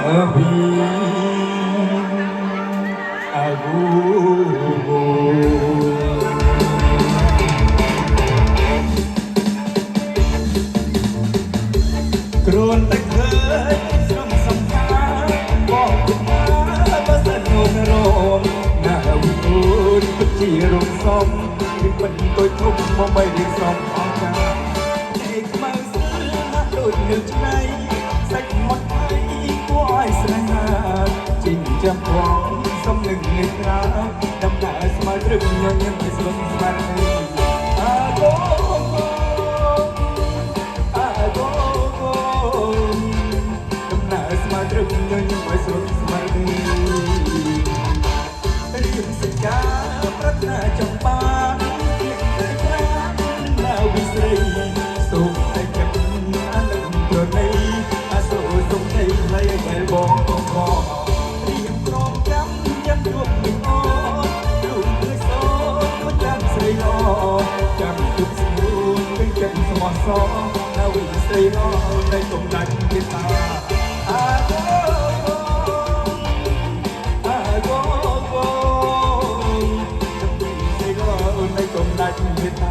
គ្រូនតែឃើញស្រងសំខាបងគុំណាបើសិនអូនរមណាវិអូនពិតជារំសំពីមិនទុយធំមកបីរៀងសំអង្ការឯខ្មៅស្ទើរហាក់ដូចនៅឆ្នៃសាច់មាត់ថៃគួរឲ្យស្នេហាជីងចាំបងសំនឹងនេះក្រៅដំណើរស្មើត្រឹមញញឹមឲ្យស្រស់ស្មាត់អាគោរឹកញញឹមឲ្យស្រស់ស្មើរៀបសញ្ញាប្រាថ្នាចង់បានគៀកតែខ្លាណាវិស្រីសូមតែចិត្តអានឹងប្រណីអាសូរសុំតែផ្លៃឲ្យដែលបងបងរៀបក្រមចាំចាំជួបនឹងអូនរូបគឺសោមិនចាំស្រីល្អចាំទុកស្នួនពេលចិត្តស្មោះសរណាវិស្រីល្អតែកុំដាច់គេតាមេតា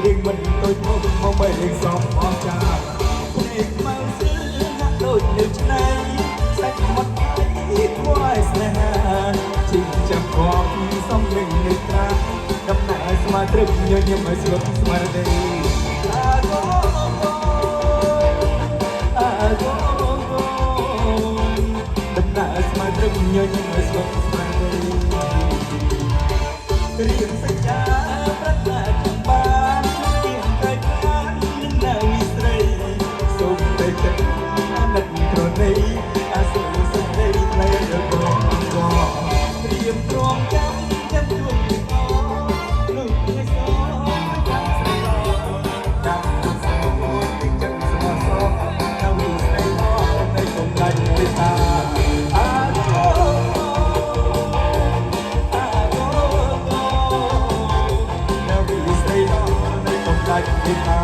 រៀងមិនដូចមកមកបីរៀងសំអង្ការភ្នែកមើលស្លឺហាក់ដូចនៅឆ្នៃសាច់មាត់ថៃគួរឲ្យស្នេហាជីងចាំបងសំនឹងនៅត្រាដំណើរស្មើត្រឹមញញឹមឲ្យស្លុតស្មារតីអាគោដំណើរស្មើត្រឹមញញឹមឲ្យស្លុតស្មារតីរៀងសញ្ញាប្រាថ្នាចាំបានអាសូរសុំតែផ្លែដល់បងត្រៀមព្រមចាំចាំជួបនឹងអូនលោកឲ្យសចាំស្រីល្អចាំសោទីចាំស្មោះសរនៅវិស្រីល្អនៅកុំដាច់ទេតាអាគោនៅវិស្រីល្អនៅកុំដាច់ទេតា